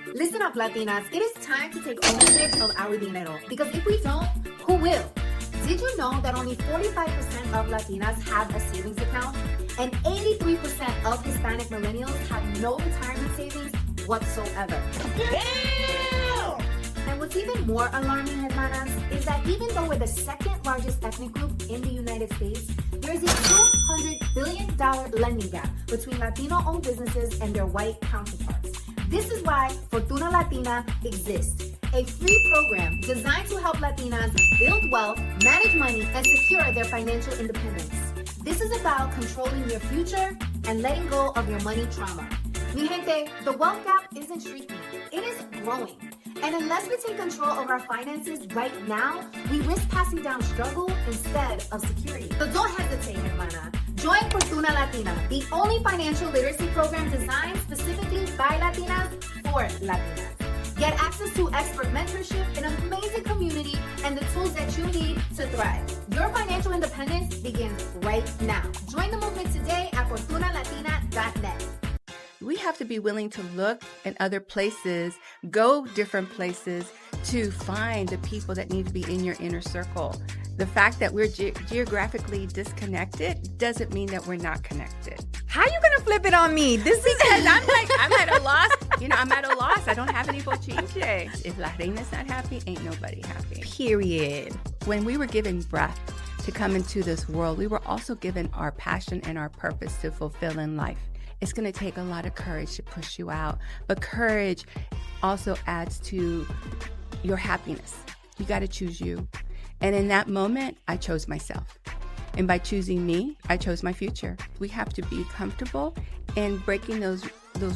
Listen up, Latinas. It is time to take ownership of our dinero. Because if we don't, who will? Did you know that only 45% of Latinas have a savings account? And 83% of Hispanic millennials have no retirement savings whatsoever. Damn! And what's even more alarming, hermanas, is that even though we're the second largest ethnic group in the United States, there is a $200 billion lending gap between Latino-owned businesses and their white counterparts. This is why Fortuna Latina exists, a free program designed to help Latinas build wealth, manage money, and secure their financial independence. This is about controlling your future and letting go of your money trauma. Mi gente, the wealth gap isn't shrinking, it is growing. And unless we take control of our finances right now, we risk passing down struggle instead of security. So don't hesitate, hermana. Join Fortuna Latina, the only financial literacy program designed specifically by Latinas for Latinas. Get access to expert mentorship, an amazing community, and the tools that you need to thrive. Your financial independence begins right now. Join the movement today at fortunalatina.net. We have to be willing to look in other places, go different places to find the people that need to be in your inner circle. The fact that we're geographically disconnected doesn't mean that we're not connected. How you gonna flip it on me? This is Because I'm at a loss. I'm at a loss. I don't have any bochinche. If La Reina's not happy, ain't nobody happy. period. When we were given breath to come into this world, we were also given our passion and our purpose to fulfill in life. It's going to take a lot of courage to push you out, but courage also adds to your happiness. You got to choose you. And in that moment, I chose myself. And by choosing me, I chose my future. We have to be comfortable in breaking those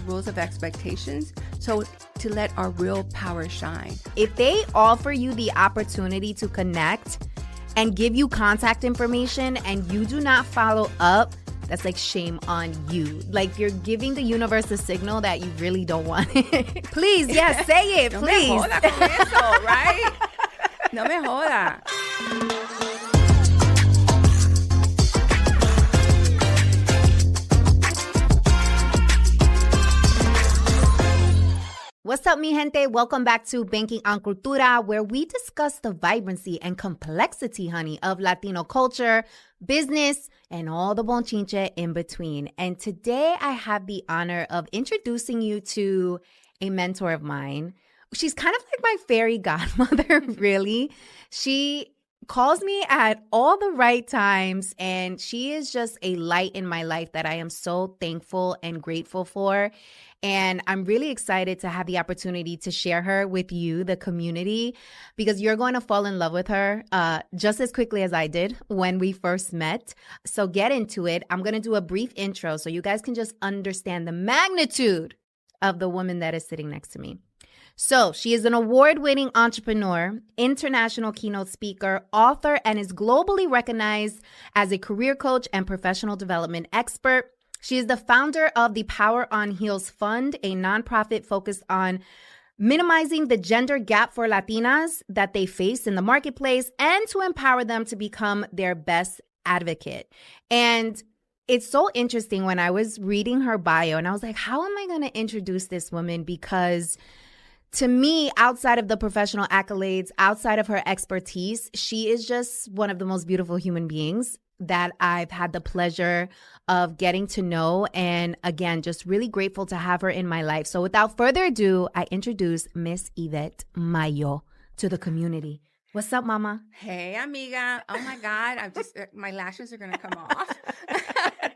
rules of expectations so to let our real power shine. If they offer you the opportunity to connect and give you contact information and you do not follow up, that's like shame on you. Like you're giving the universe a signal that you really don't want it. Please, yes, say it, No please. me joda con eso, right? No me joda. What's up, mi gente? Welcome back to Banking on Cultura, where we discuss the vibrancy and complexity, honey, of Latino culture, business, and all the bonchinche in between. And today I have the honor of introducing you to a mentor of mine. She's kind of like my fairy godmother, really. She calls me at all the right times, and she is just a light in my life that I am so thankful and grateful for. And I'm really excited to have the opportunity to share her with you, the community, because you're going to fall in love with her just as quickly as I did when we first met. So get into it. I'm going to do a brief intro so you guys can just understand the magnitude of the woman that is sitting next to me. So she is an award-winning entrepreneur, international keynote speaker, author, and is globally recognized as a career coach and professional development expert. She is the founder of the Power on Heels Fund, a nonprofit focused on minimizing the gender gap for Latinas that they face in the marketplace and to empower them to become their best advocate. And it's so interesting when I was reading her bio and I was like, how am I going to introduce this woman? Because to me, outside of the professional accolades, outside of her expertise, she is just one of the most beautiful human beings that I've had the pleasure of getting to know. And again, just really grateful to have her in my life. So without further ado, I introduce Miss Ivette Mayo to the community. What's up, mama? Hey, amiga. Oh my God. My lashes are going to come off.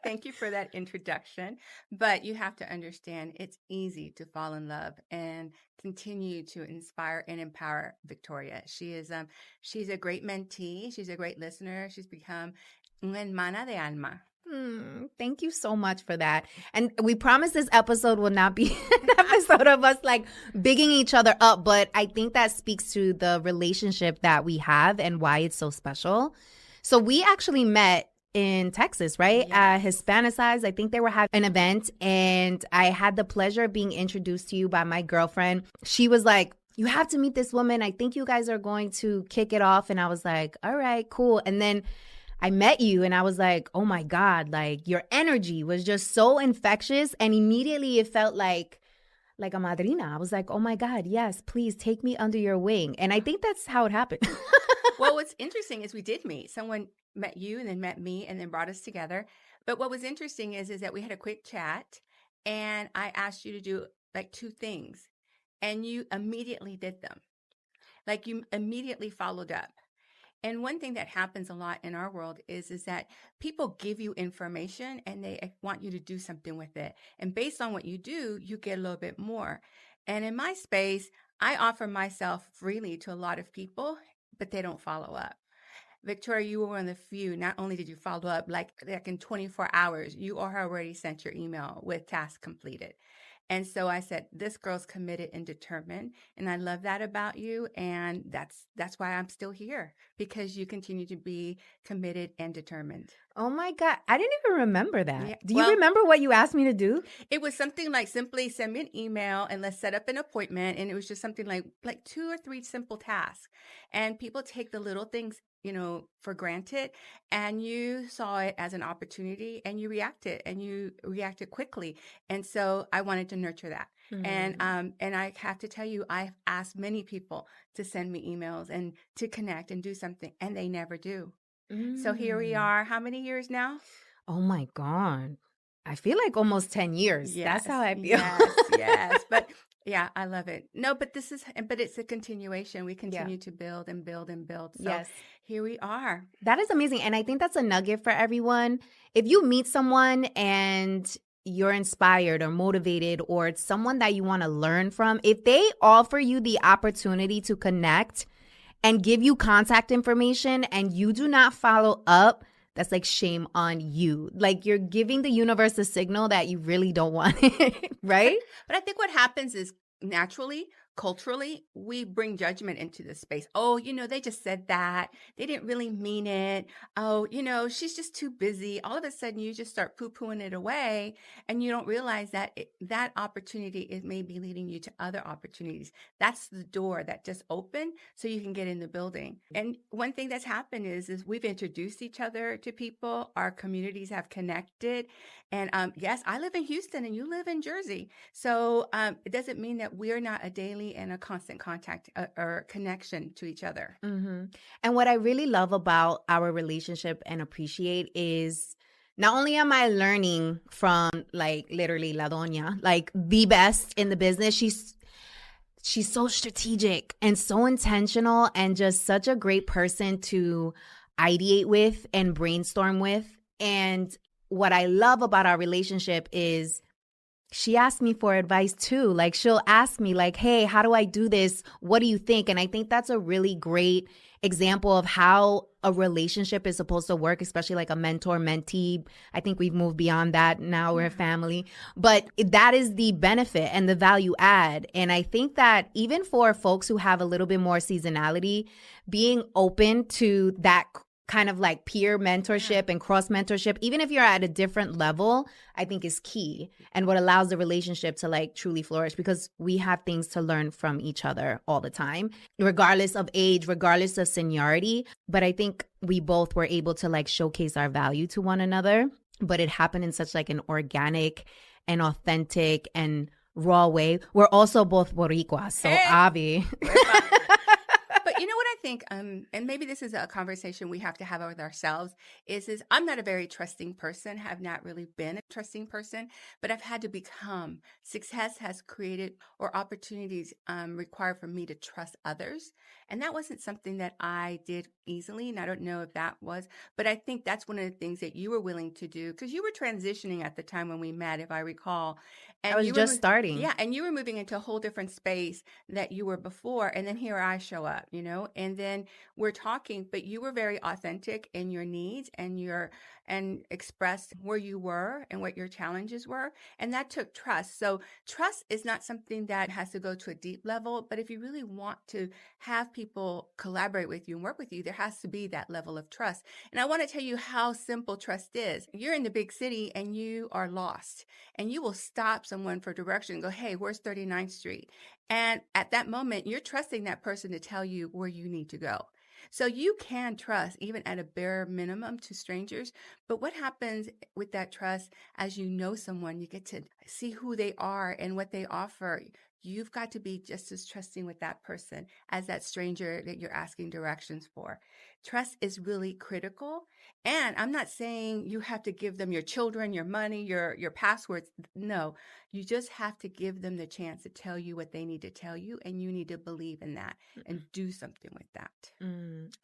Thank you for that introduction. But you have to understand it's easy to fall in love and continue to inspire and empower Victoria. She's a great mentee. She's a great listener. She's become una hermana de alma. Thank you so much for that. And we promise this episode will not be an episode of us like bigging each other up, but I think that speaks to the relationship that we have and why it's so special. So we actually met in Texas, right? Yes. Hispanicize. I think they were having an event and I had the pleasure of being introduced to you by my girlfriend. She was like, you have to meet this woman. I think you guys are going to kick it off. And I was like, all right, cool. And then I met you and I was like, oh my God, like your energy was just so infectious. And immediately it felt like like a madrina. I was like, oh my God, yes, please take me under your wing. And I think that's how it happened. Well, what's interesting is we did meet. Someone met you and then met me and then brought us together. But what was interesting is that we had a quick chat and I asked you to do like 2 things and you immediately did them. Like you immediately followed up. And one thing that happens a lot in our world is that people give you information and they want you to do something with it. And based on what you do, you get a little bit more. And in my space, I offer myself freely to a lot of people, but they don't follow up. Victoria, you were one of the few. Not only did you follow up, like in 24 hours, you already sent your email with task completed. And so I said, this girl's committed and determined. And I love that about you. And that's why I'm still here, because you continue to be committed and determined. Oh my God. I didn't even remember that. Yeah. Do you remember what you asked me to do? It was something like simply send me an email and let's set up an appointment. And it was just something like 2 or 3 simple tasks. And people take the little things, for granted. And you saw it as an opportunity and you reacted quickly. And so I wanted to nurture that. Mm. And I have to tell you, I've asked many people to send me emails and to connect and do something, and they never do. So here we are. How many years now? Oh my God. I feel like almost 10 years. Yes, That's how I feel. yes. But yeah, I love it. No, but it's a continuation. We continue to build and build and build. So Yes. here we are. That is amazing. And I think that's a nugget for everyone. If you meet someone and you're inspired or motivated, or it's someone that you want to learn from, if they offer you the opportunity to connect and give you contact information and you do not follow up, that's like shame on you. Like you're giving the universe a signal that you really don't want it, right? But I think what happens is naturally, culturally, we bring judgment into this space. Oh, they just said that. They didn't really mean it. Oh, she's just too busy. All of a sudden, you just start poo-pooing it away, and you don't realize that that opportunity is maybe leading you to other opportunities. That's the door that just opened so you can get in the building. And one thing that's happened is we've introduced each other to people. Our communities have connected. And yes, I live in Houston and you live in Jersey. So it doesn't mean that we're not a daily and a constant contact or connection to each other. Mm-hmm. And what I really love about our relationship and appreciate is not only am I learning from like literally La Doña, like the best in the business, she's so strategic and so intentional and just such a great person to ideate with and brainstorm with. And what I love about our relationship is she asked me for advice too. Like she'll ask me like, hey, how do I do this? What do you think? And I think that's a really great example of how a relationship is supposed to work, especially like a mentor-mentee. I think we've moved beyond that. Now we're a family. But that is the benefit and the value add. And I think that even for folks who have a little bit more seasonality, being open to that kind of like peer mentorship and cross mentorship, even if you're at a different level, I think is key and what allows the relationship to like truly flourish, because we have things to learn from each other all the time, regardless of age, regardless of seniority. But I think we both were able to like showcase our value to one another, but it happened in such like an organic and authentic and raw way. We're also both Boricuas, so Avi. But you know what I think, and maybe this is a conversation we have to have with ourselves, is I'm not a very trusting person, have not really been a trusting person, but I've had to become. Success has created or opportunities require for me to trust others. And that wasn't something that I did easily. And I don't know if that was, but I think that's one of the things that you were willing to do, because you were transitioning at the time when we met, if I recall. And I was just starting. Yeah. And you were moving into a whole different space that you were before. And then here I show up, and then we're talking, but you were very authentic in your needs and expressed where you were and what your challenges were. And that took trust. So trust is not something that has to go to a deep level, but if you really want to have people collaborate with you and work with you, there has to be that level of trust. And I want to tell you how simple trust is. You're in the big city and you are lost, and you will stop someone for direction and go, hey, where's 39th Street? And at that moment, you're trusting that person to tell you where you need to go. So you can trust even at a bare minimum to strangers. But what happens with that trust, as you know someone, you get to see who they are and what they offer. You've got to be just as trusting with that person as that stranger that you're asking directions for. Trust is really critical. And I'm not saying you have to give them your children, your money, your passwords. No, you just have to give them the chance to tell you what they need to tell you. And you need to believe in that and do something with that.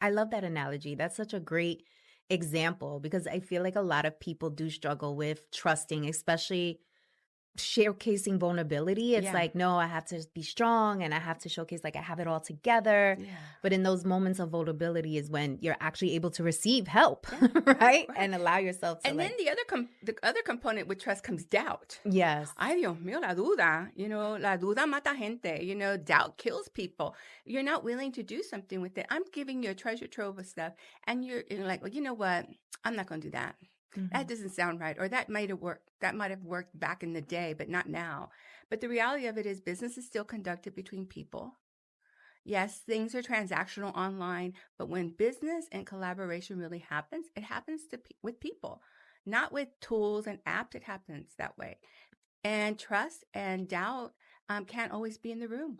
I love that analogy. That's such a great example because I feel like a lot of people do struggle with trusting, especially showcasing vulnerability. It's Yeah. like, no, I have to be strong and I have to showcase like I have it all together. Yeah. But in those moments of vulnerability is when you're actually able to receive help, Yeah. right? Right. And allow yourself to And then the other component with trust comes doubt. yes. Ay, Dios mío, la duda. La duda mata gente. Doubt kills people. You're not willing to do something with it. I'm giving you a treasure trove of stuff. And you're like, well, you know what? I'm not going to do that. That doesn't sound right. Or that might have worked. That might have worked back in the day, but not now. But the reality of it is business is still conducted between people. Yes, things are transactional online, but when business and collaboration really happens, it happens with people, not with tools and apps. It happens that way. And trust and doubt can't always be in the room.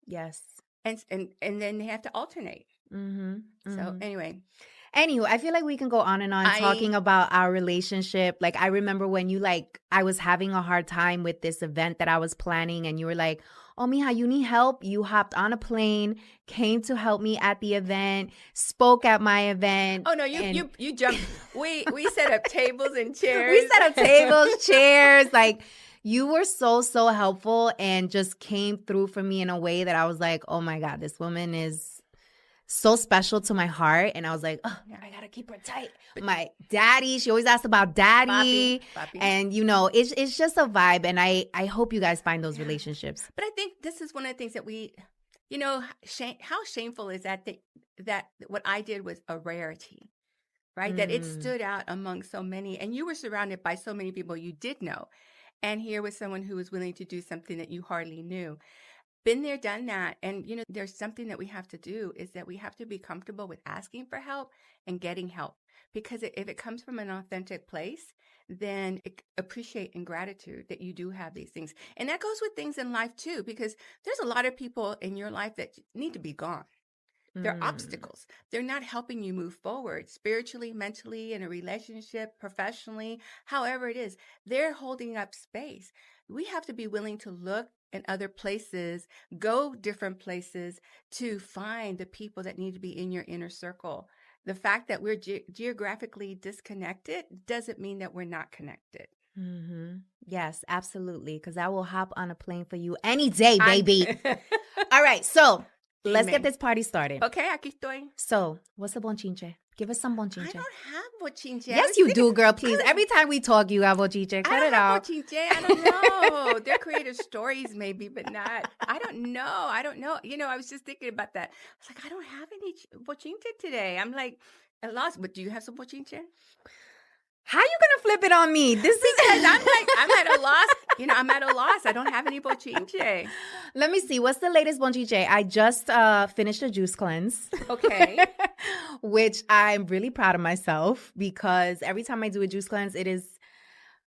Yes. And then they have to alternate. So anyway, I feel like we can go on and on talking about our relationship. Like, I remember when I was having a hard time with this event that I was planning and you were like, oh, mija, you need help. You hopped on a plane, came to help me at the event, spoke at my event. Oh, no, you jumped. We set up tables and chairs. We set up tables, chairs. Like, you were so, so helpful and just came through for me in a way that I was like, oh my God, this woman is so special to my heart. And I was like, oh, I gotta keep her tight. My daddy, she always asked about daddy. Papi. And, it's just a vibe. And I hope you guys find those relationships. But I think this is one of the things that we, how shameful is that what I did was a rarity, right? That it stood out among so many. And you were surrounded by so many people you did know. And here was someone who was willing to do something that you hardly knew. Been there, done that. And, there's something that we have to do is that we have to be comfortable with asking for help and getting help. Because if it comes from an authentic place, then appreciate and gratitude that you do have these things. And that goes with things in life too, because there's a lot of people in your life that need to be gone. They're obstacles. They're not helping you move forward spiritually, mentally, in a relationship, professionally, however it is. They're holding up space. We have to be willing to look in other places, go different places to find the people that need to be in your inner circle. The fact that we're geographically disconnected doesn't mean that we're not connected. Yes, absolutely. Because I will hop on a plane for you any day, baby. All right. So let's get this party started. Okay, aquí estoy. So what's the bonchinche? Give us some bonchinche. I don't have bochinche. Yes, you do, girl. Please. Every time we talk, you have bonchinche. Cut it out. Bochinche. I don't know. They're creative stories, maybe, but not. I don't know. I was just thinking about that. I was like, I don't have any bochinche today. I'm like, I lost. But do you have some bochinche? How you gonna flip it on me? This is because I'm at a loss. I'm at a loss. I don't have any bochinche. Let me see. What's the latest bonchinche? I just finished a juice cleanse. Okay. Which I'm really proud of myself because every time I do a juice cleanse, it is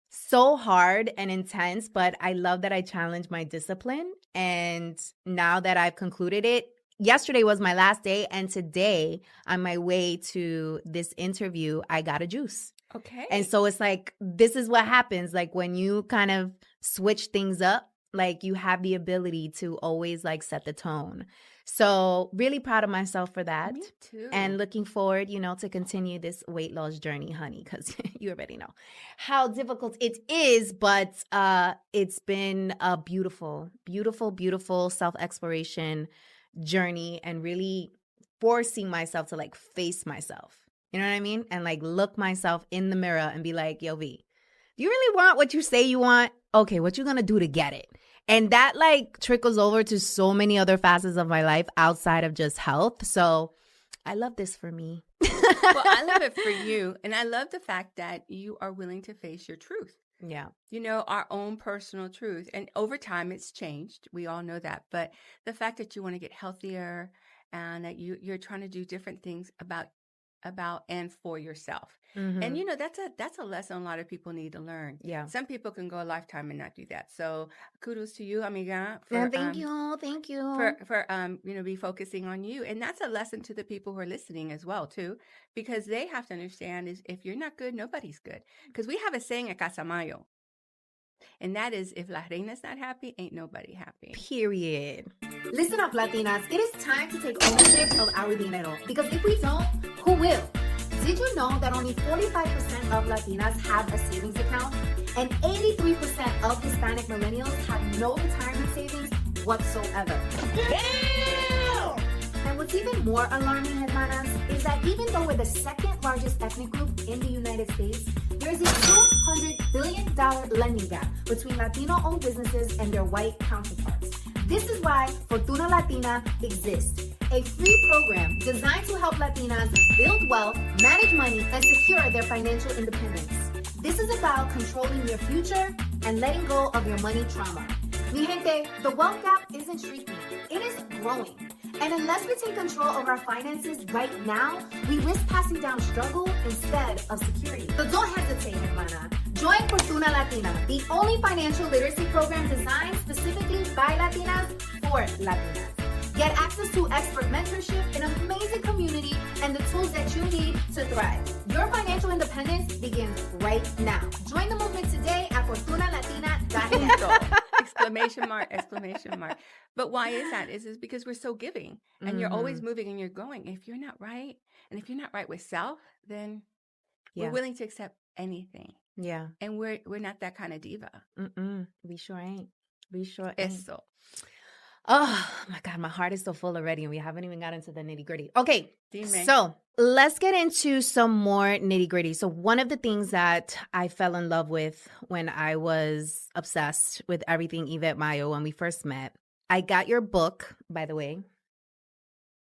so hard and intense, but I love that I challenge my discipline. And now that I've concluded it, yesterday was my last day. And today, on my way to this interview, I got a juice. Okay. And so it's like, this is what happens. Like when you kind of switch things up, like you have the ability to always like set the tone. So really proud of myself for that. Me too. And looking forward, to continue this weight loss journey, honey, because you already know how difficult it is. But it's been a beautiful, beautiful, beautiful self-exploration journey and really forcing myself to like face myself. You know what I mean? And like look myself in the mirror and be like, yo, V, do you really want what you say you want? Okay, what you gonna do to get it? And that like trickles over to so many other facets of my life outside of just health. So I love this for me. Well, I love it for you. And I love the fact that you are willing to face your truth. Yeah. Our own personal truth. And over time, it's changed. We all know that. But the fact that you want to get healthier and that you're trying to do different things about and for yourself. Mhm. And that's a lesson a lot of people need to learn. Yeah. Some people can go a lifetime and not do that. So kudos to you, amiga, Yeah, for thank you. be focusing on you. And that's a lesson to the people who are listening as well too, because they have to understand is if you're not good, nobody's good. Because we have a saying at Casa Mayo, and that is, if la reina's not happy, ain't nobody happy. Period. Listen up, Latinas. It is time to take ownership of our dinero. Because if we don't, who will? Did you know that only 45% of Latinas have a savings account? And 83% of Hispanic millennials have no retirement savings whatsoever. Damn! And what's even more alarming, hermanas, is that even though we're the second largest ethnic group in the United States, there's a $200 billion lending gap between Latino-owned businesses and their white counterparts. This is why Fortuna Latina exists, a free program designed to help Latinas build wealth, manage money, and secure their financial independence. This is about controlling your future and letting go of your money trauma. Mi gente, the wealth gap isn't shrinking, it is growing. And unless we take control of our finances right now, we risk passing down struggle instead of security. So don't hesitate, hermana. Join Fortuna Latina, the only financial literacy program designed specifically by Latinas for Latinas. Get access to expert mentorship, an amazing community, and the tools that you need to thrive. Your financial independence begins right now. Join the movement today at fortunalatina.info. Exclamation mark, exclamation mark. But why is that? Is because we're so giving and you're always moving and you're going. If you're not right, and if you're not right with self, then we're willing to accept anything. Yeah. And we're not that kind of diva. We sure ain't. We sure ain't. Eso. Oh my God, my heart is so full already and we haven't even got into the nitty gritty. Okay, Dime. So let's get into some more nitty gritty. So one of the things that I fell in love with when I was obsessed with everything Ivette Mayo when we first met, I got your book, by the way.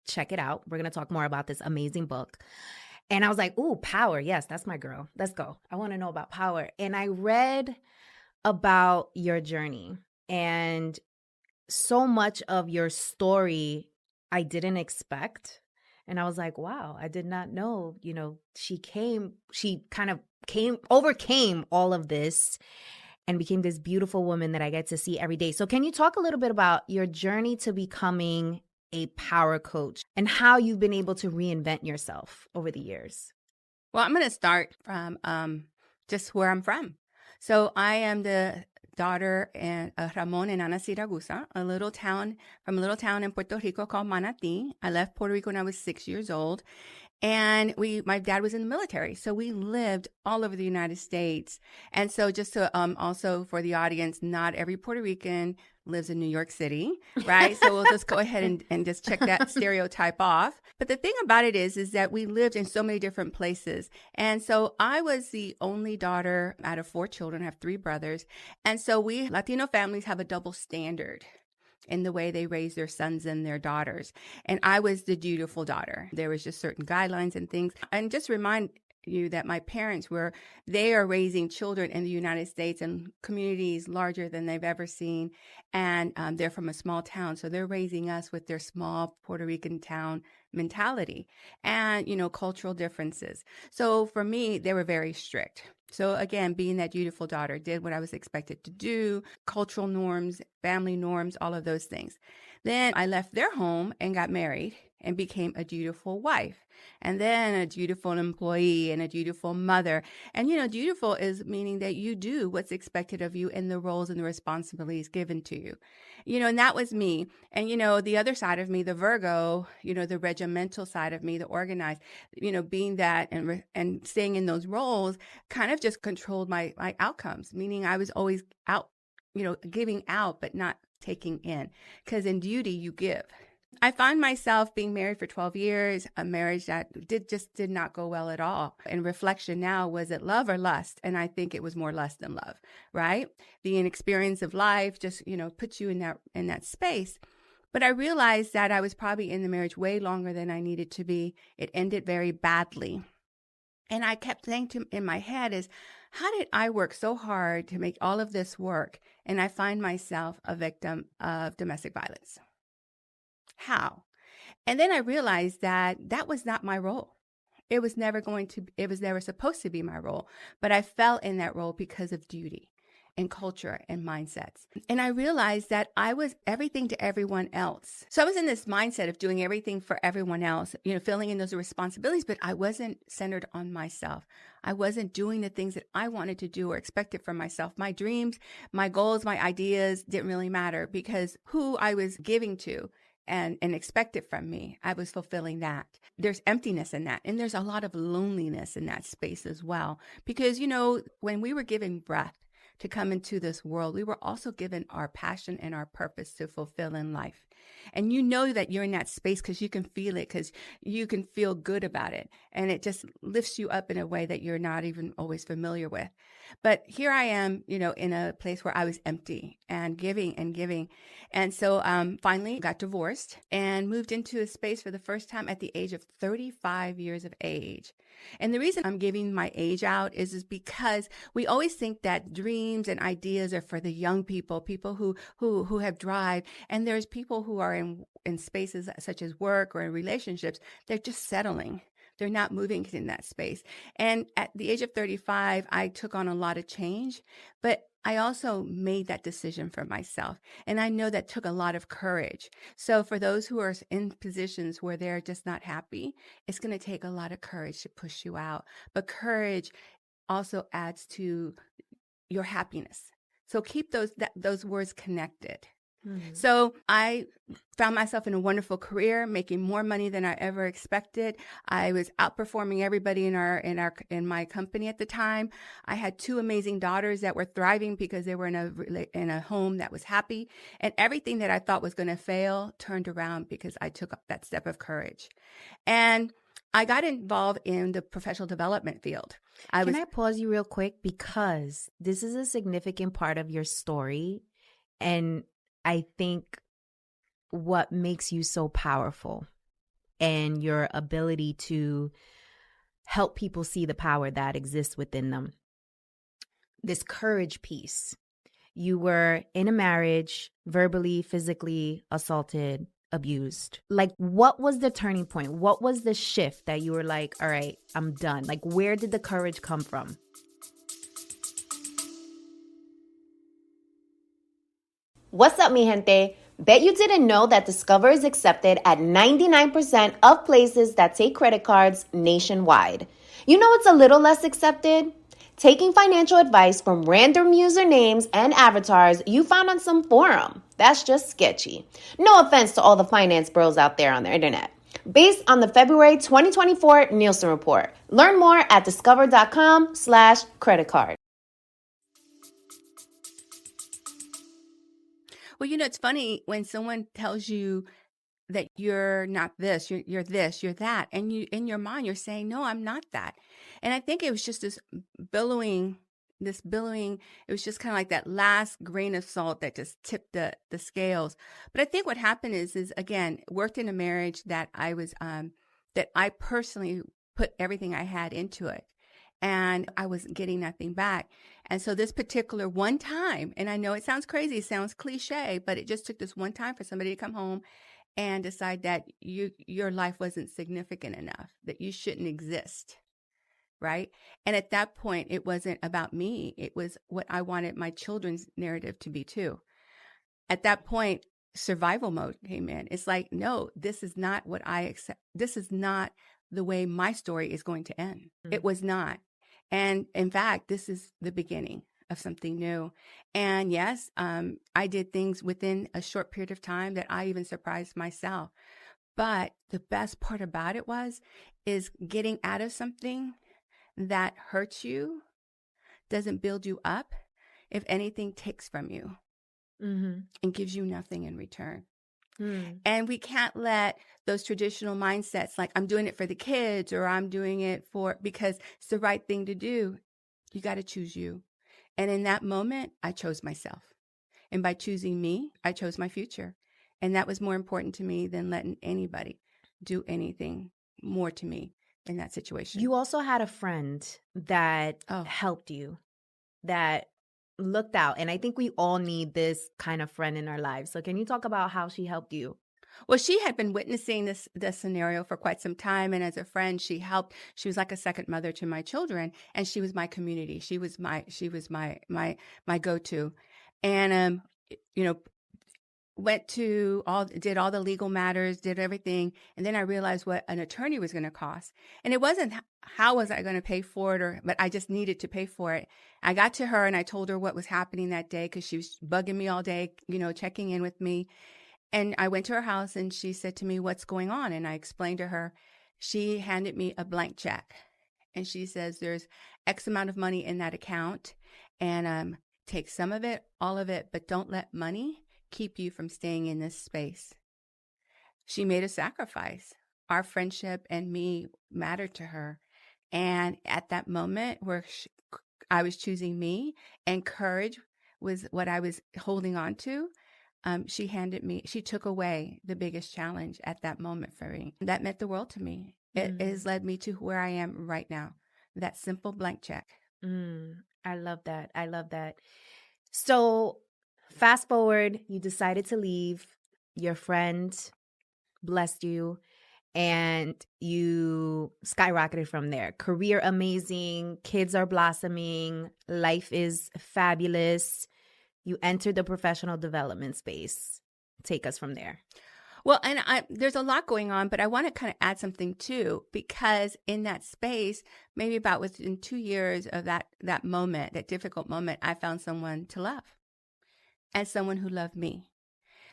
Check it out. We're going to talk more about this amazing book. And I was like, ooh, power. Yes, that's my girl. Let's go. I want to know about power. And I read about your journey and so much of your story I didn't expect. And I was like, wow, I did not know, she overcame all of this and became this beautiful woman that I get to see every day. So can you talk a little bit about your journey to becoming a power coach and how you've been able to reinvent yourself over the years? Well, I'm going to start from just where I'm from. So I am the daughter of Ramon and Ana Siragusa, a little town in Puerto Rico called Manatí. I left Puerto Rico when I was 6 years old. And my dad was in the military. So we lived all over the United States. And so just to also for the audience, not every Puerto Rican lives in New York City, right? So we'll just go ahead and just check that stereotype off. But the thing about it is that we lived in so many different places. And so I was the only daughter out of 4 children. I have 3 brothers. And so we Latino families have a double standard in the way they raise their sons and their daughters. And I was the dutiful daughter. There was just certain guidelines and things. And just remind you that my parents they are raising children in the United States in communities larger than they've ever seen. And they're from a small town. So they're raising us with their small Puerto Rican town mentality and, cultural differences. So for me, they were very strict. So again, being that dutiful daughter, did what I was expected to do, cultural norms, family norms, all of those things. Then I left their home and got married and became a dutiful wife, and then a dutiful employee and a dutiful mother. And, dutiful is meaning that you do what's expected of you in the roles and the responsibilities given to you, and that was me. And, the other side of me, the Virgo, the regimental side of me, the organized, being that and staying in those roles kind of just controlled my outcomes, meaning I was always out, giving out, but not taking in, because in duty you give. I find myself being married for 12 years, a marriage that did not go well at all. In reflection now, was it love or lust? And I think it was more lust than love, right? The inexperience of life just, puts you in that space. But I realized that I was probably in the marriage way longer than I needed to be. It ended very badly. And I kept thinking in my head is, how did I work so hard to make all of this work? And I find myself a victim of domestic violence. How? And then I realized that that was not my role. It was never supposed to be my role, but I fell in that role because of duty and culture and mindsets. And I realized that I was everything to everyone else. So I was in this mindset of doing everything for everyone else, filling in those responsibilities, but I wasn't centered on myself. I wasn't doing the things that I wanted to do or expected from myself. My dreams, my goals, my ideas didn't really matter because who I was giving to and expected from me, I was fulfilling that. There's emptiness in that. And there's a lot of loneliness in that space as well. Because, when we were given breath to come into this world, we were also given our passion and our purpose to fulfill in life. And you know that you're in that space because you can feel it, because you can feel good about it. And it just lifts you up in a way that you're not even always familiar with. But here I am, in a place where I was empty and giving and giving. And so finally got divorced and moved into a space for the first time at the age of 35 years of age. And the reason I'm giving my age out is because we always think that dreams and ideas are for the young people who have drive. And there's people who are in spaces such as work or in relationships, they're just settling. They're not moving in that space. And at the age of 35, I took on a lot of change, but I also made that decision for myself. And I know that took a lot of courage. So for those who are in positions where they're just not happy, it's going to take a lot of courage to push you out. But courage also adds to your happiness. So keep those words connected. Mm-hmm. So I found myself in a wonderful career, making more money than I ever expected. I was outperforming everybody in my company at the time. I had 2 amazing daughters that were thriving because they were in a home that was happy, and everything that I thought was going to fail turned around because I took up that step of courage. And I got involved in the professional development field. Can I pause you real quick? Because this is a significant part of your story, and I think what makes you so powerful and your ability to help people see the power that exists within them. This courage piece. You were in a marriage, verbally, physically assaulted, abused. Like, what was the turning point? What was the shift that you were like, all right, I'm done? Like, where did the courage come from? What's up, mi gente? Bet you didn't know that Discover is accepted at 99% of places that take credit cards nationwide. You know what's a little less accepted? Taking financial advice from random usernames and avatars you found on some forum. That's just sketchy. No offense to all the finance bros out there on the internet. Based on the February 2024 Nielsen report. Learn more at discover.com/credit card. Well, it's funny when someone tells you that you're not this, you're this, you're that. And you, in your mind, you're saying, no, I'm not that. And I think it was just this billowing, it was just kind of like that last grain of salt that just tipped the scales. But I think what happened is again, worked in a marriage that I was, that I personally put everything I had into it. And I was getting nothing back. And so this particular one time, and I know it sounds crazy, it sounds cliche, but it just took this one time for somebody to come home and decide that your life wasn't significant enough, that you shouldn't exist, right? And at that point, it wasn't about me. It was what I wanted my children's narrative to be too. At that point, survival mode came in. It's like, no, this is not what I accept. This is not the way my story is going to end. Mm-hmm. It was not. And in fact, this is the beginning of something new. And yes, I did things within a short period of time that I even surprised myself. But the best part about it is getting out of something that hurts you, doesn't build you up, if anything, takes from you and gives you nothing in return. And we can't let those traditional mindsets, like I'm doing it for the kids or I'm doing it because it's the right thing to do. You got to choose you. And in that moment, I chose myself. And by choosing me, I chose my future. And that was more important to me than letting anybody do anything more to me in that situation. You also had a friend that helped you, that looked out. And I think we all need this kind of friend in our lives. So can you talk about how she helped you? Well, she had been witnessing this scenario for quite some time, and as a friend, she helped. She was like a second mother to my children, and she was my community. She was my go-to, and you know, did all the legal matters, did everything, and then I realized what an attorney was going to cost, and it wasn't how was I going to pay for it, but I just needed to pay for it. I got to her and I told her what was happening that day because she was bugging me all day, checking in with me. And I went to her house and she said to me, "What's going on?" And I explained to her. She handed me a blank check and she says, "There's X amount of money in that account, and take some of it, all of it, but don't let money keep you from staying in this space." She made a sacrifice. Our friendship and me mattered to her. And at that moment where I was choosing me and courage was what I was holding on to, she took away the biggest challenge at that moment for me. That meant the world to me. It has led me to where I am right now. That simple blank check. I love that. I love that. So fast forward, you decided to leave. Your friend blessed you and you skyrocketed from there. Career amazing, kids are blossoming, life is fabulous. You entered the professional development space. Take us from there. Well, and there's a lot going on, but I want to kind of add something too, because in that space, maybe about within 2 years of that moment, that difficult moment, I found someone to love and someone who loved me.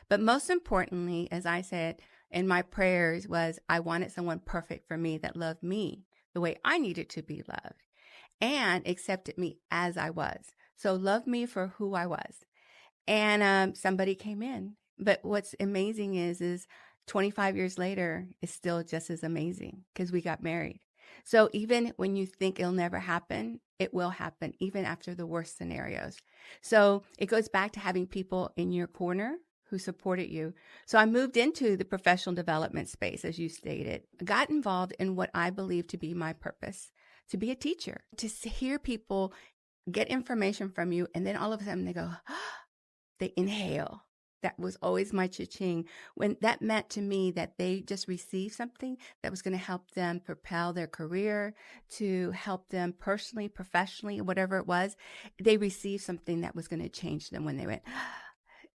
But most importantly, as I said in my prayers, was I wanted someone perfect for me that loved me the way I needed to be loved and accepted me as I was. So loved me for who I was. And somebody came in. But what's amazing is 25 years later, it's still just as amazing because we got married. So even when you think it'll never happen, it will happen, even after the worst scenarios. So it goes back to having people in your corner who supported you. So I moved into the professional development space, as you stated. I got involved in what I believe to be my purpose, to be a teacher, to hear people get information from you, and then all of a sudden they go, they inhale. That was always my cha-ching. When that meant to me that they just received something that was going to help them propel their career, to help them personally, professionally, whatever it was. They received something that was going to change them when they went.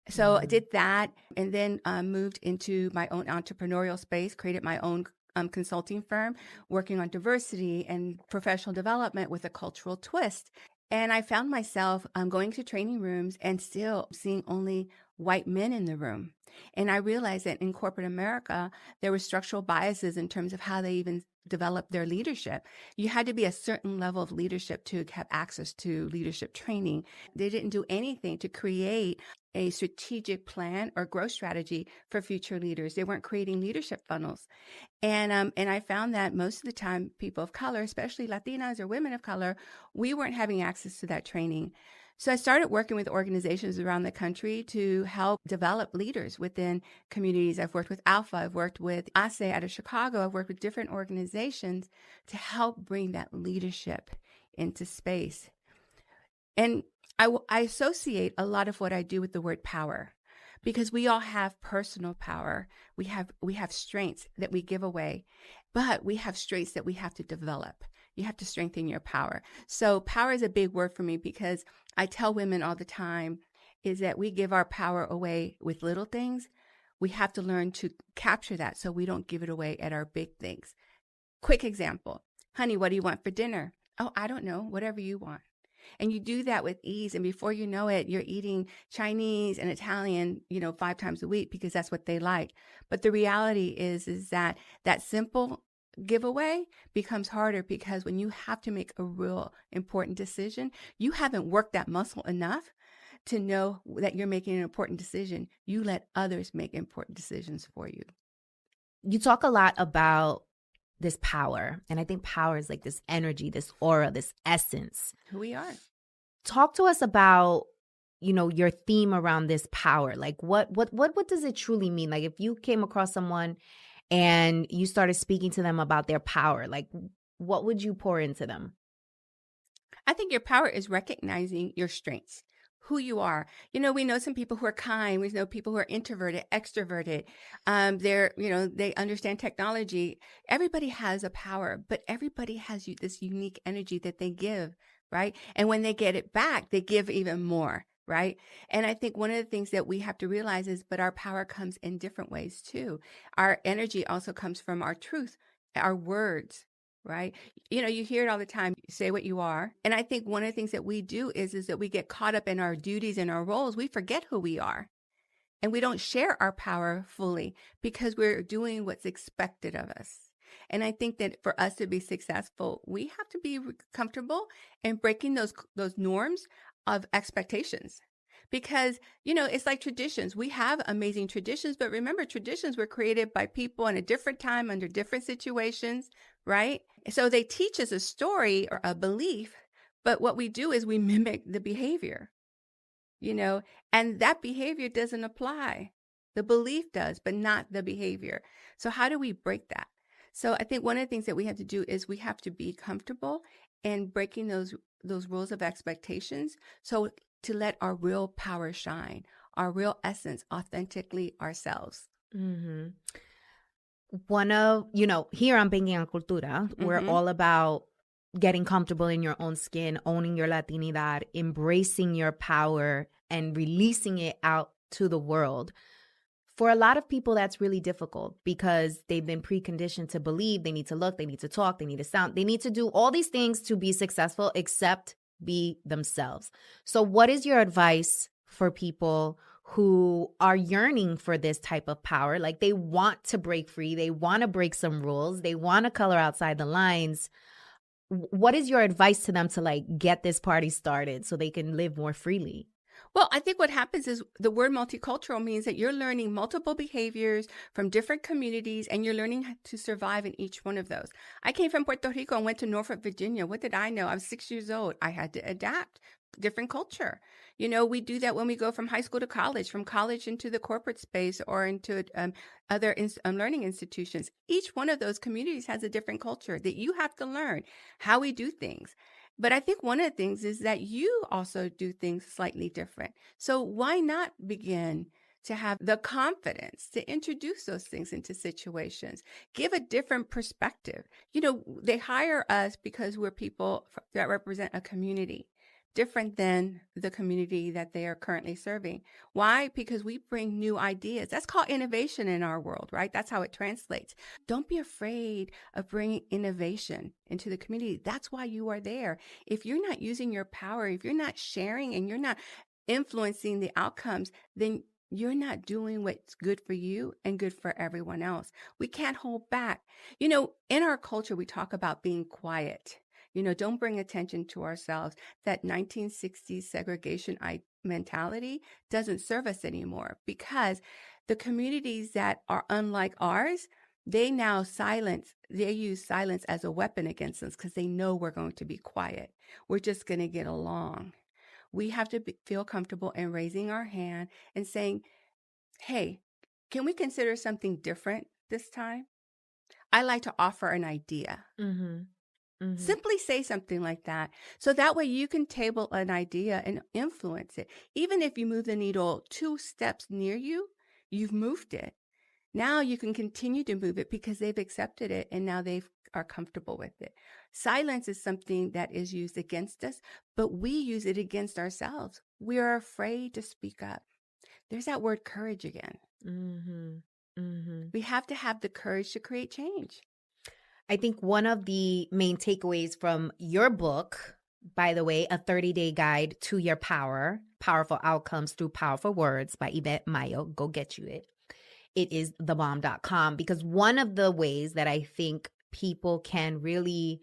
So I did that, and then moved into my own entrepreneurial space, created my own consulting firm, working on diversity and professional development with a cultural twist. And I found myself going to training rooms and still seeing only white men in the room. And I realized that in corporate America, there were structural biases in terms of how they even developed their leadership. You had to be a certain level of leadership to have access to leadership training. They didn't do anything to create a strategic plan or growth strategy for future leaders. They weren't creating leadership funnels. And I found that most of the time, people of color, especially Latinas or women of color, we weren't having access to that training. So I started working with organizations around the country to help develop leaders within communities. I've worked with Alpha. I've worked with ASE out of Chicago. I've worked with different organizations to help bring that leadership into space. And I associate a lot of what I do with the word power, because we all have personal power. We have strengths that we give away, but we have strengths that we have to develop. You have to strengthen your power. So power is a big word for me, because I tell women all the time is that we give our power away with little things. We have to learn to capture that so we don't give it away at our big things. Quick example. Honey, what do you want for dinner? Oh, I don't know. Whatever you want. And you do that with ease. And before you know it, you're eating Chinese and Italian, 5 times a week because that's what they like. But the reality is that simple giveaway becomes harder, because when you have to make a real important decision, you haven't worked that muscle enough to know that you're making an important decision. You let others make important decisions for you. You talk a lot about this power, and I think power is like this energy, this aura, this essence. Who we are. Talk to us about, your theme around this power. Like what does it truly mean? Like if you came across someone and you started speaking to them about their power, like what would you pour into them? I think your power is recognizing your strengths. who you are. We know some people who are kind. We know people who are introverted, extroverted. They understand technology. Everybody has a power, but everybody has this unique energy that they give, right? And when they get it back, they give even more, right? And I think one of the things that we have to realize is, but our power comes in different ways too. Our energy also comes from our truth, our words, right? You hear it all the time. Say what you are. And I think one of the things that we do is that we get caught up in our duties and our roles. We forget who we are. And we don't share our power fully because we're doing what's expected of us. And I think that for us to be successful, we have to be comfortable in breaking those norms of expectations. Because, it's like traditions. We have amazing traditions, but remember, traditions were created by people in a different time under different situations, right? So they teach us a story or a belief, but what we do is we mimic the behavior, and that behavior doesn't apply. The belief does, but not the behavior. So how do we break that? So I think one of the things that we have to do is we have to be comfortable in breaking those rules of expectations. So to let our real power shine, our real essence, authentically ourselves. Mm-hmm. One of, here on Banking and Cultura, we're all about getting comfortable in your own skin, owning your Latinidad, embracing your power, and releasing it out to the world. For a lot of people, that's really difficult because they've been preconditioned to believe they need to look, they need to talk, they need to sound, they need to do all these things to be successful except be themselves. So what is your advice for people who are yearning for this type of power? Like they want to break free, they want to break some rules, they want to color outside the lines. What is your advice to them to get this party started so they can live more freely? Well, I think what happens is the word multicultural means that you're learning multiple behaviors from different communities and you're learning to survive in each one of those. I came from Puerto Rico and went to Norfolk, Virginia. What did I know? I was 6 years old. I had to adapt. Different culture. We do that when we go from high school to college, from college into the corporate space or into other learning institutions. Each one of those communities has a different culture that you have to learn how we do things. But I think one of the things is that you also do things slightly different. So why not begin to have the confidence to introduce those things into situations, give a different perspective. They hire us because we're people that represent a community different than the community that they are currently serving. Why? Because we bring new ideas. That's called innovation in our world, right? That's how it translates. Don't be afraid of bringing innovation into the community. That's why you are there. If you're not using your power, if you're not sharing and you're not influencing the outcomes, then you're not doing what's good for you and good for everyone else. We can't hold back. In our culture, we talk about being quiet. Don't bring attention to ourselves. That 1960s segregation mentality doesn't serve us anymore because the communities that are unlike ours, they use silence as a weapon against us because they know we're going to be quiet. We're just going to get along. We have to feel comfortable in raising our hand and saying, hey, can we consider something different this time? I like to offer an idea. Mm-hmm. Mm-hmm. Simply say something like that. So that way you can table an idea and influence it. Even if you move the needle 2 steps near you, you've moved it. Now you can continue to move it because they've accepted it and now they are comfortable with it. Silence is something that is used against us, but we use it against ourselves. We are afraid to speak up. There's that word courage again. Mm-hmm. Mm-hmm. We have to have the courage to create change. I think one of the main takeaways from your book, by the way, A 30-Day Guide to Your Power, Powerful Outcomes Through Powerful Words by Ivette Mayo, go get you it. It is thebomb.com, because one of the ways that I think people can really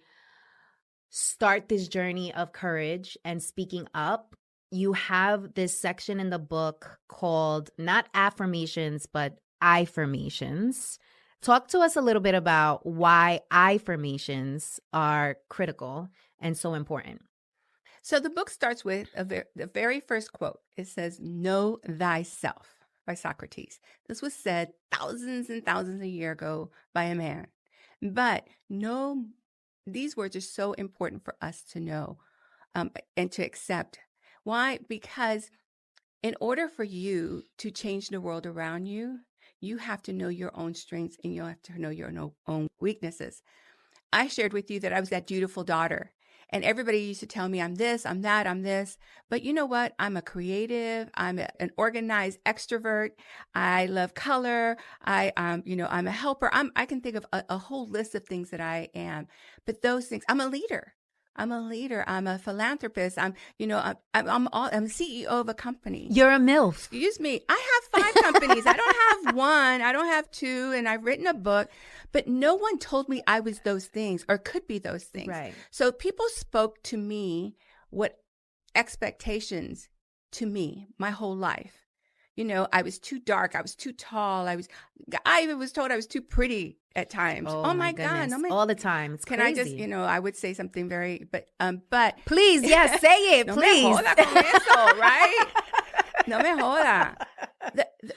start this journey of courage and speaking up, you have this section in the book called not affirmations, but I-firmations. Talk to us a little bit about why I-firmations are critical and so important. So the book starts with the very first quote. It says, "Know thyself," by Socrates. This was said thousands and thousands of years ago by a man. But these words are so important for us to know and to accept. Why? Because in order for you to change the world around you, you have to know your own strengths and you have to know your own weaknesses. I shared with you that I was that dutiful daughter. And everybody used to tell me I'm this, I'm that, I'm this. But you know what? I'm a creative. An organized extrovert. I love color. I'm a helper. I can think of a whole list of things that I am. But those things, I'm a leader. I'm a philanthropist. I'm CEO of a company. You're a MILF. Excuse me. I have 5 companies. I don't have one. I don't have 2. And I've written a book. But no one told me I was those things or could be those things. Right. So people spoke to me what expectations to me my whole life. You know, I was too dark. I was too tall. I even was told I was too pretty at times. Oh my God. No, all the time. It's can crazy. I just, I would say something but please, yes, say it, no please. Me joda con eso, right? No me joda.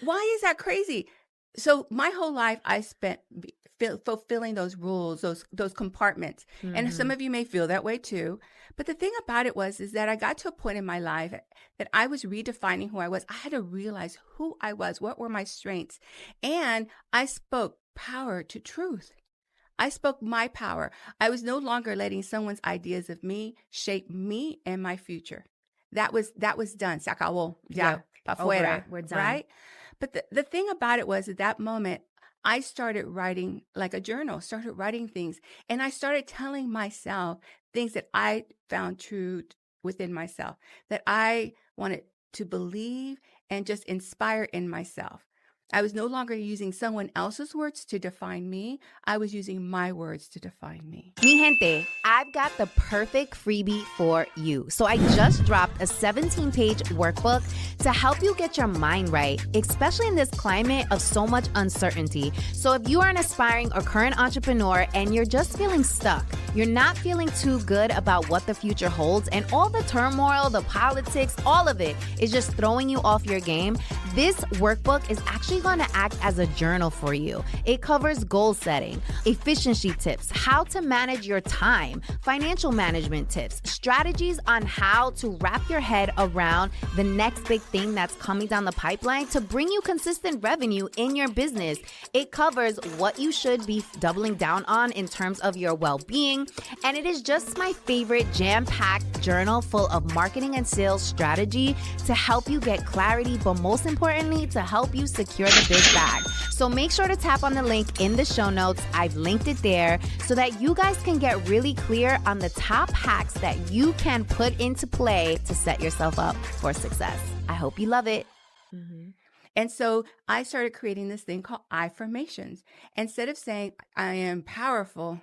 Why is that crazy? So my whole life I spent fulfilling those rules, those compartments. Mm-hmm. And some of you may feel that way too. But the thing about it is that I got to a point in my life that I was redefining who I was. I had to realize who I was, what were my strengths. And I spoke power to truth. I spoke my power. I was no longer letting someone's ideas of me shape me and my future. That was done. Se acabó. Ya, pa fuera. We're done. Right? But the thing about it was at that moment, I started writing like a journal, started writing things. And I started telling myself things that I found true within myself, that I wanted to believe and just inspire in myself. I was no longer using someone else's words to define me. I was using my words to define me. Mi gente, I've got the perfect freebie for you. So I just dropped a 17-page workbook to help you get your mind right, especially in this climate of so much uncertainty. So if you are an aspiring or current entrepreneur and you're just feeling stuck, you're not feeling too good about what the future holds, and all the turmoil, the politics, all of it is just throwing you off your game, this workbook is actually going to act as a journal for you. It covers goal setting, efficiency tips, how to manage your time, financial management tips, strategies on how to wrap your head around the next big thing that's coming down the pipeline to bring you consistent revenue in your business. It covers what you should be doubling down on in terms of your well-being, and it is just my favorite jam-packed journal full of marketing and sales strategy to help you get clarity, but most importantly, to help you secure the big bag. So make sure to tap on the link in the show notes. I've linked it there so that you guys can get really clear on the top hacks that you can put into play to set yourself up for success. I hope you love it. Mm-hmm. And so I started creating this thing called affirmations. Instead of saying, I am powerful,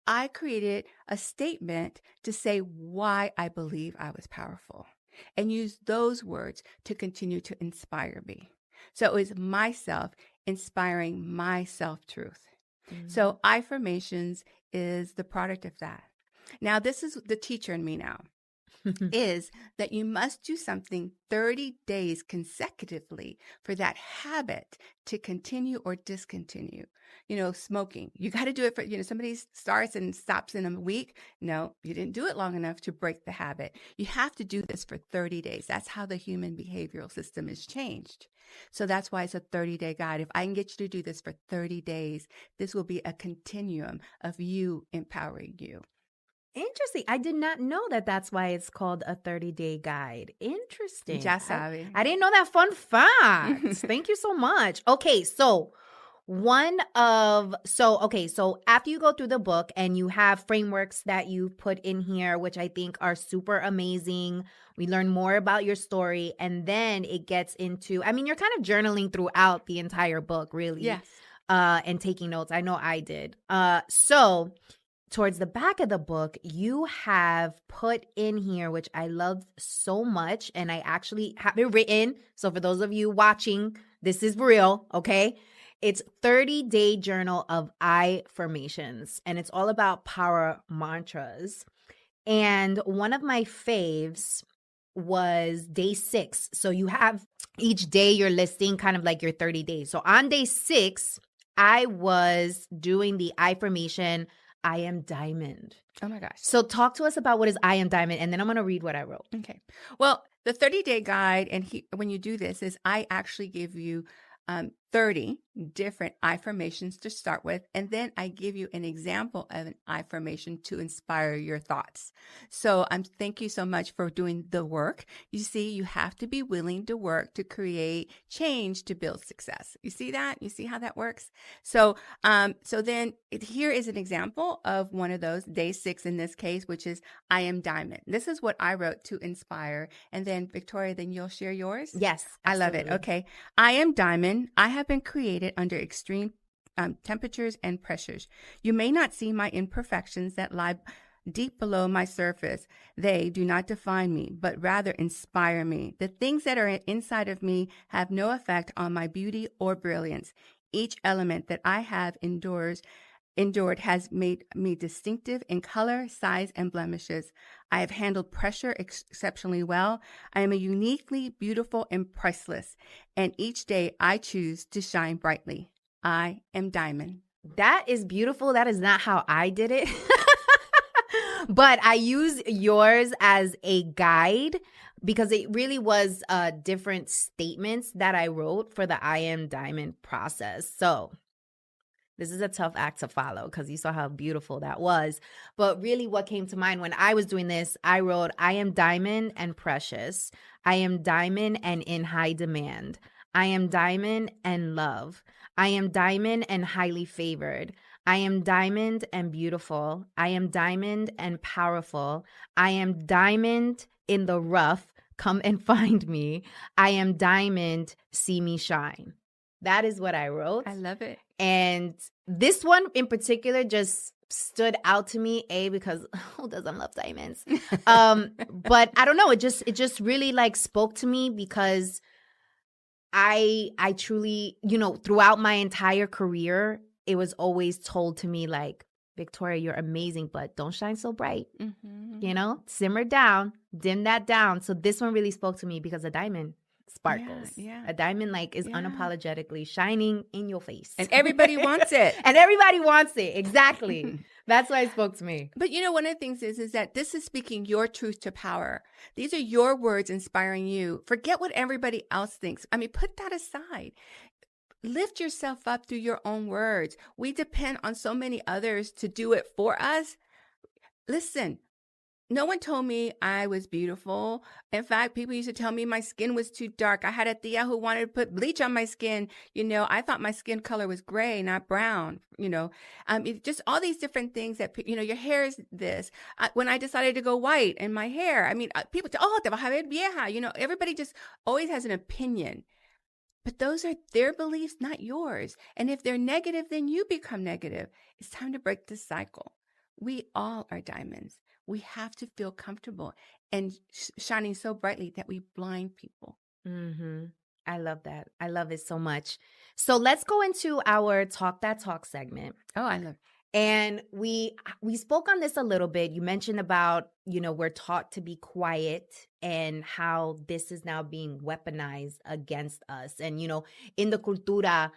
I created a statement to say why I believe I was powerful and use those words to continue to inspire me. So it was myself inspiring my self-truth. Mm-hmm. So affirmations is the product of that. Now, this is the teacher in me now, is that you must do something 30 days consecutively for that habit to continue or discontinue. Smoking. You got to do it for, somebody starts and stops in a week. No, you didn't do it long enough to break the habit. You have to do this for 30 days. That's how the human behavioral system is changed. So that's why it's a 30-day guide. If I can get you to do this for 30 days, this will be a continuum of you empowering you. Interesting. I did not know that that's why it's called a 30-day guide. Interesting. Ya sabe. I didn't know that fun fact. Thank you so much. Okay, so so after you go through the book and you have frameworks that you put in here, which I think are super amazing, we learn more about your story, and then it gets into, you're kind of journaling throughout the entire book, really. Yes. And taking notes. I know I did. So towards the back of the book, you have put in here, which I love so much, and I actually have it written. So for those of you watching, this is real, okay? It's 30-day journal of affirmations, and it's all about power mantras. And one of my faves was day 6. So you have each day you're listing kind of like your 30 days. So on day 6, I was doing the affirmation I am diamond. Oh my gosh. So talk to us about what is I am diamond, and then I'm going to read what I wrote. Okay. Well, the 30-day guide, and when you do this, is I actually give you 30 different affirmations to start with, and then I give you an example of an affirmation to inspire your thoughts. So thank you so much for doing the work. You see, you have to be willing to work to create change to build success. You see that? You see how that works? So then here is an example of one of those, day 6 in this case, which is I am diamond. This is what I wrote to inspire. And then Victoria, then you'll share yours? Yes, I love it. Okay. I am diamond. I have been created under extreme temperatures and pressures. You may not see my imperfections that lie deep below my surface. They do not define me, but rather inspire me. The things that are inside of me have no effect on my beauty or brilliance. Each element that I have endured has made me distinctive in color, size, and blemishes. I have handled pressure exceptionally well. I am uniquely beautiful and priceless. And each day I choose to shine brightly. I am diamond. That is beautiful. That is not how I did it. But I use yours as a guide because it really was different statements that I wrote for the I am diamond process. So this is a tough act to follow because you saw how beautiful that was. But really what came to mind when I was doing this, I wrote, I am diamond and precious. I am diamond and in high demand. I am diamond and love. I am diamond and highly favored. I am diamond and beautiful. I am diamond and powerful. I am diamond in the rough. Come and find me. I am diamond. See me shine. That is what I wrote. I love it. And this one in particular just stood out to me, because who doesn't love diamonds? But I don't know. It just really like spoke to me because I truly, throughout my entire career, it was always told to me like, Victoria, you're amazing, but don't shine so bright. Mm-hmm. Simmer down, dim that down. So this one really spoke to me because a diamond sparkles. Yeah. A diamond is unapologetically shining in your face. And everybody wants it. And everybody wants it. Exactly. That's why it spoke to me. But one of the things is that this is speaking your truth to power. These are your words inspiring you. Forget what everybody else thinks. Put that aside. Lift yourself up through your own words. We depend on so many others to do it for us. Listen, no one told me I was beautiful. In fact, people used to tell me my skin was too dark. I had a tia who wanted to put bleach on my skin. I thought my skin color was gray, not brown. Just all these different things that, your hair is this. When I decided to go white in my hair, people say, oh, te vas a ver vieja. Everybody just always has an opinion. But those are their beliefs, not yours. And if they're negative, then you become negative. It's time to break this cycle. We all are diamonds. We have to feel comfortable and shining so brightly that we blind people. Mm-hmm. I love that. I love it so much. So let's go into our Talk That Talk segment. Oh, I love it. And we spoke on this a little bit. You mentioned about, we're taught to be quiet and how this is now being weaponized against us. And, in the cultura,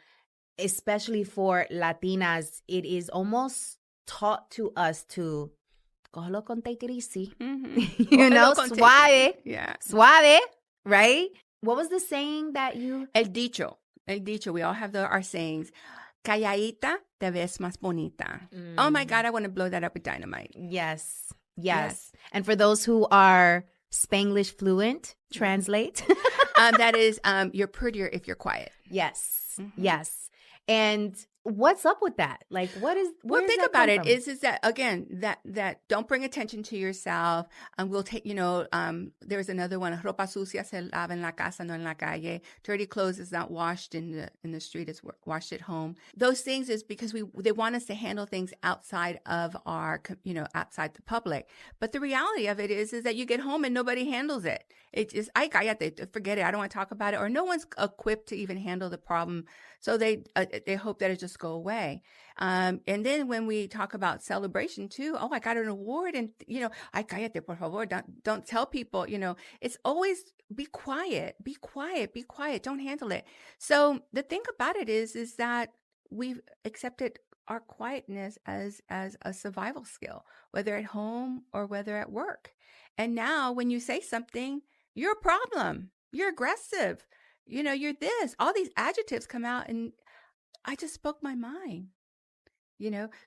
especially for Latinas, it is almost taught to us to cógelo con take it easy. Mm-hmm. Suave. Yeah. Suave, right? What was the saying that you... El dicho. We all have our sayings. Calladita te ves más bonita. Oh my God, I want to blow that up with dynamite. Yes. And for those who are Spanglish fluent, translate. That is, you're prettier if you're quiet. Yes. Mm-hmm. Yes. And what's up with that? Like, well, think about it. Is that, again, that don't bring attention to yourself. We'll take, there's another one. Ropa sucia se lava en la casa, no en la calle. Dirty clothes is not washed in the street. It's washed at home. Those things is because they want us to handle things outside of our, outside the public. But the reality of it is that you get home and nobody handles it. It's just, ay, cállate, forget it. I don't want to talk about it. Or no one's equipped to even handle the problem. So they hope that it just go away. And then when we talk about celebration too, oh, I got an award, and ay, cállate, por favor, don't tell people, it's always be quiet, don't handle it. So the thing about it is that we've accepted our quietness as a survival skill, whether at home or whether at work. And now when you say something, you're a problem. You're aggressive. You're this. All these adjectives come out, and I just spoke my mind.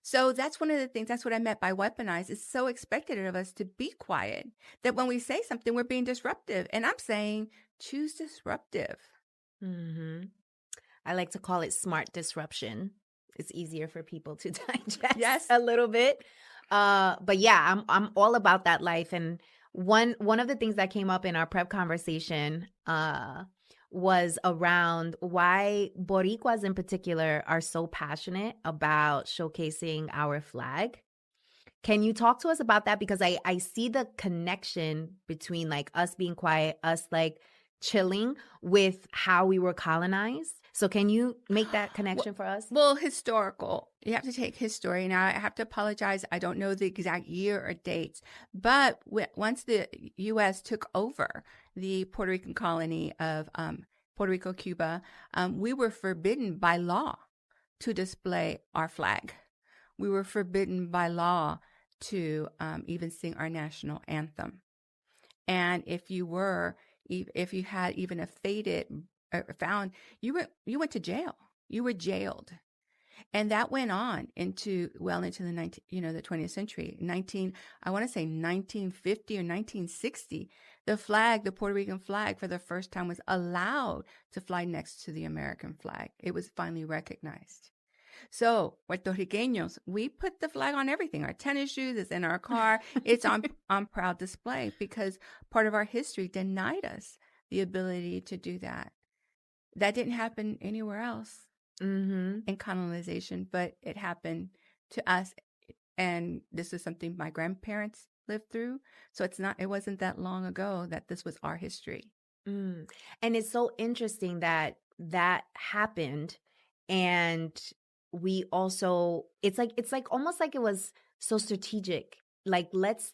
So that's one of the things, that's what I meant by weaponize. It's so expected of us to be quiet that when we say something, we're being disruptive. And I'm saying, choose disruptive. Mm-hmm. I like to call it smart disruption. It's easier for people to digest a little bit. But yeah, I'm all about that life. And one of the things that came up in our prep conversation was around why Boricuas in particular are so passionate about showcasing our flag. Can you talk to us about that? Because I see the connection between like us being quiet, us like chilling with how we were colonized. So can you make that connection for us? Well, historical. You have to take history. Now, I have to apologize. I don't know the exact year or dates. But once the U.S. took over the Puerto Rican colony of Puerto Rico, Cuba, we were forbidden by law to display our flag. We were forbidden by law to even sing our national anthem. And if you had even a faded found, you went to jail. You were jailed. And that went on into the 20th century. I want to say 1950 or 1960, the Puerto Rican flag for the first time was allowed to fly next to the American flag. It was finally recognized. So Puerto Ricanos, we put the flag on everything. Our tennis shoes, it's in our car. It's on proud display because part of our history denied us the ability to do that. That didn't happen anywhere else in colonization, but it happened to us. And this is something my grandparents lived through. So it wasn't that long ago that this was our history. And it's so interesting that happened. And we also, it's like almost like it was so strategic. Like, let's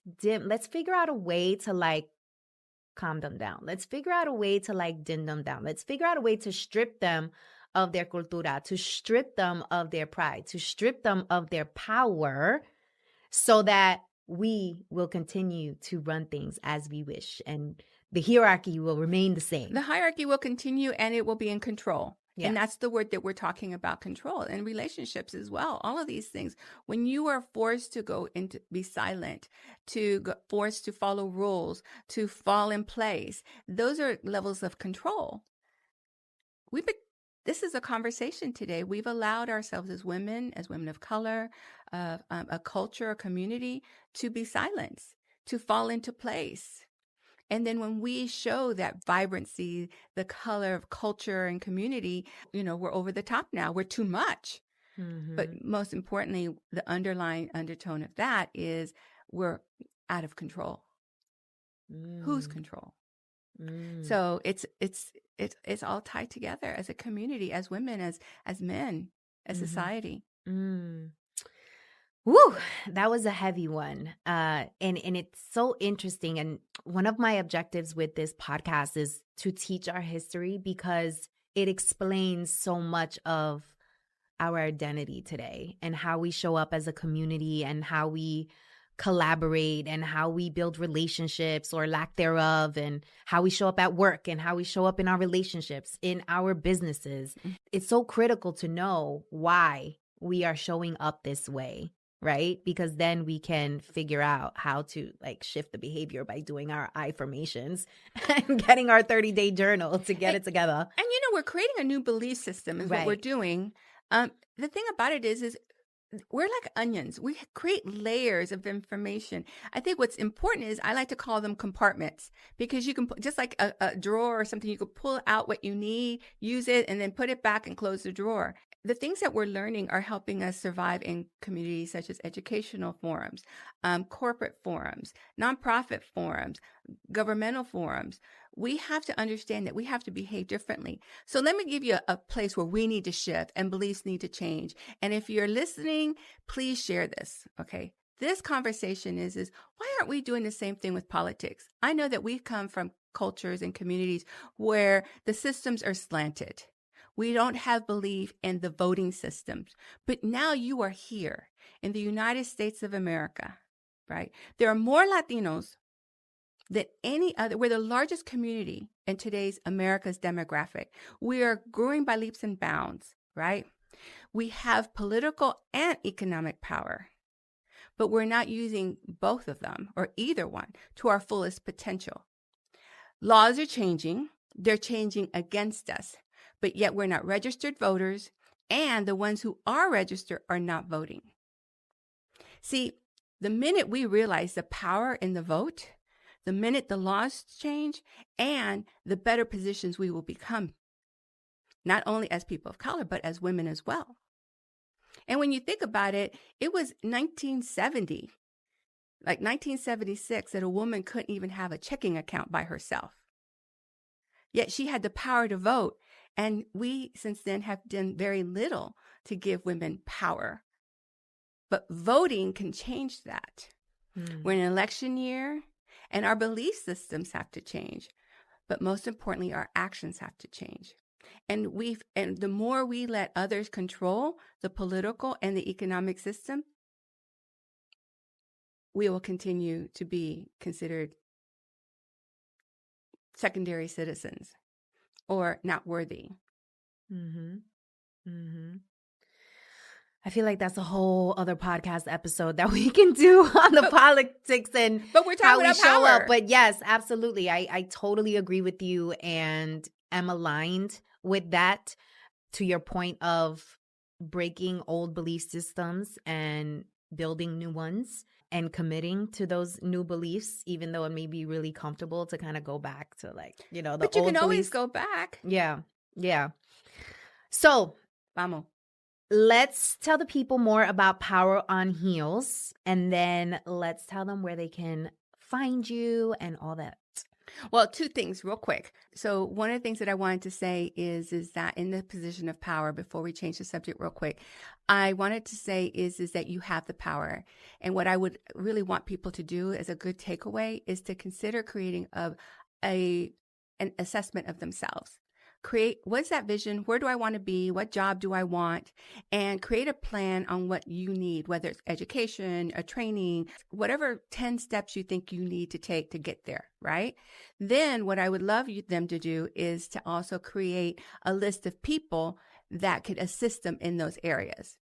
figure out a way to like calm them down. Let's figure out a way to like dim them down. Let's figure out a way to strip them of their cultura, to strip them of their pride, to strip them of their power so that we will continue to run things as we wish. And the hierarchy will remain the same. The hierarchy will continue and it will be in control. Yeah. And that's the word that we're talking about, control, and relationships as well. All of these things. When you are forced to be silent, forced to follow rules, to fall in place, those are levels of control. This is a conversation today. We've allowed ourselves as women of color, a culture, a community, to be silenced, to fall into place. And then when we show that vibrancy, the color of culture and community, we're over the top now. We're too much. But most importantly, the underlying undertone of that is we're out of control. Whose control? So it's all tied together as a community, as women, as men, as society. Woo, that was a heavy one. And it's so interesting. And one of my objectives with this podcast is to teach our history because it explains so much of our identity today and how we show up as a community and how we collaborate and how we build relationships or lack thereof and how we show up at work and how we show up in our relationships, in our businesses. It's so critical to know why we are showing up this way. Right? Because then we can figure out how to like shift the behavior by doing our affirmations and getting our 30-day journal to get it together. And we're creating a new belief system is what we're doing. The thing about it is we're like onions. We create layers of information. I think what's important is I like to call them compartments because you can, just like a drawer or something, you could pull out what you need, use it, and then put it back and close the drawer. The things that we're learning are helping us survive in communities such as educational forums, corporate forums, nonprofit forums, governmental forums. We have to understand that we have to behave differently. So let me give you a place where we need to shift and beliefs need to change. And if you're listening, please share this, okay? This conversation is why aren't we doing the same thing with politics? I know that we come from cultures and communities where the systems are slanted, We don't have belief in the voting systems. But now you are here in the United States of America, right? There are more Latinos than any other. We're the largest community in today's America's demographic. We are growing by leaps and bounds, right? We have political and economic power, but we're not using both of them or either one to our fullest potential. Laws are changing. They're changing against us, but yet we're not registered voters, and the ones who are registered are not voting. See, the minute we realize the power in the vote, the minute the laws change, and the better positions we will become, not only as people of color, but as women as well. And when you think about it, it was 1970, like 1976, that a woman couldn't even have a checking account by herself. Yet she had the power to vote. And we, since then, have done very little to give women power. But voting can change that. We're in an election year, and our belief systems have to change. But most importantly, our actions have to change. And the more we let others control the political and the economic system, we will continue to be considered secondary citizens or not worthy. I feel like that's a whole other podcast episode that we can do on the politics and but we're talking how we about show power. up. But yes, absolutely. I totally agree with you and am aligned with that, to your point of breaking old belief systems and building new ones and committing to those new beliefs, even though it may be really comfortable to kind of go back to, like, you know, the But you old can always beliefs. go back. Yeah. So Vamos. let's tell the people more about Power on Heels, and then let's tell them where they can find you and all that. Well, two things real quick. So one of the things that I wanted to say is that in the position of power, before we change the subject real quick, I wanted to say is that you have the power. And what I would really want people to do as a good takeaway is to consider creating an assessment of themselves. Create, what's that vision? Where do I want to be? What job do I want? And create a plan on what you need, whether it's education, a training, whatever 10 steps you think you need to take to get there, right? Then what I would love them to do is to also create a list of people that could assist them in those areas.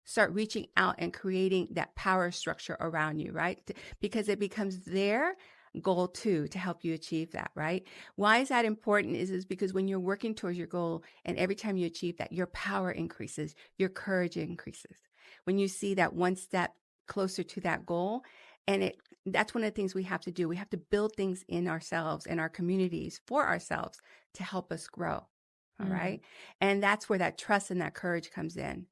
Start reaching out and creating that power structure around you, right? Because it becomes their goal too, to help you achieve that, right? Why is that important is because when you're working towards your goal and every time you achieve that, your power increases, your courage increases. When you see that one step closer to that goal, and that's one of the things we have to do. We have to build things in ourselves and our communities for ourselves to help us grow. All right. And that's where that trust and that courage comes in.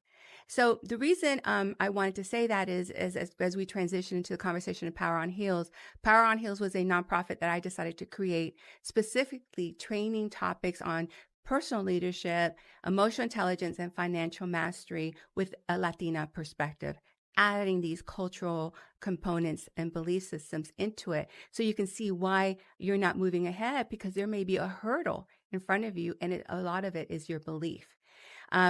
So the reason I wanted to say that is as we transition into the conversation of Power on Heels was a nonprofit that I decided to create, specifically training topics on personal leadership, emotional intelligence, and financial mastery with a Latina perspective, adding these cultural components and belief systems into it so you can see why you're not moving ahead, because there may be a hurdle in front of you, and a lot of it is your belief.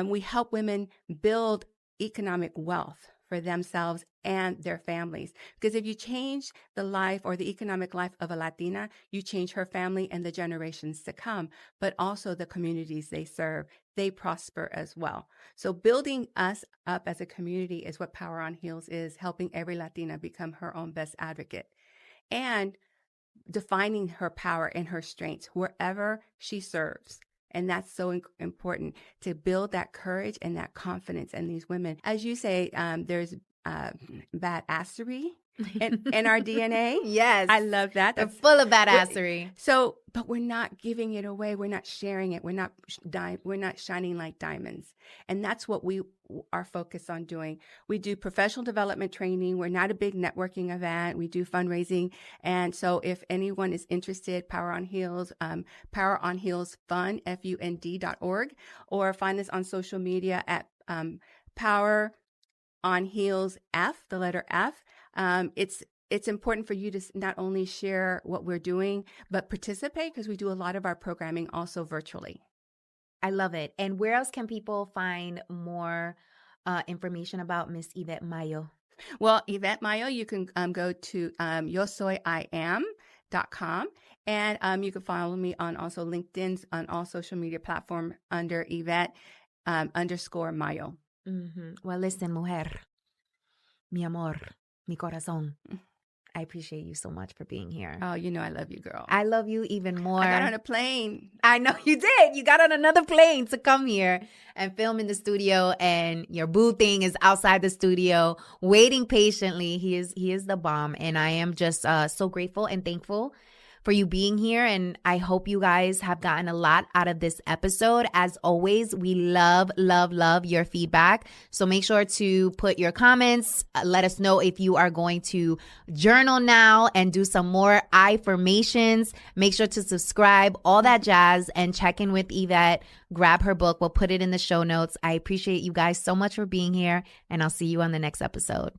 We help women build economic wealth for themselves and their families. Because if you change the life or the economic life of a Latina, you change her family and the generations to come, but also the communities they serve. They prosper as well. So building us up as a community is what Power on Heels is, helping every Latina become her own best advocate and defining her power and her strengths wherever she serves. And that's so important to build that courage and that confidence in these women. As you say, there's badassery in our DNA. Yes. I love that. They're full of badassery. So, but we're not giving it away. We're not sharing it. We're not shining like diamonds. And that's what we are focused on doing. We do professional development training. We're not a big networking event. We do fundraising. And so if anyone is interested, Power on Heels, Power on Heels Fund, FUND.org, or find us on social media at Power on Heels F, the letter F. It's important for you to not only share what we're doing, but participate, because we do a lot of our programming also virtually. I love it. And where else can people find more information about Miss Ivette Mayo? Well, Ivette Mayo, you can go to yosoyIam.com, and you can follow me on also LinkedIn, on all social media platforms under Ivette _ Mayo. Well, listen, mujer, mi amor, mi corazón. I appreciate you so much for being here. Oh, you know I love you, girl. I love you even more. I got on a plane. I know you did. You got on another plane to come here and film in the studio, and your boo thing is outside the studio waiting patiently. He is the bomb, and I am just so grateful and thankful for you being here, and I hope you guys have gotten a lot out of this episode. As always, we love, love, love your feedback. So make sure to put your comments. Let us know if you are going to journal now and do some more affirmations. Make sure to subscribe, all that jazz, and check in with Ivette. Grab her book. We'll put it in the show notes. I appreciate you guys so much for being here, and I'll see you on the next episode.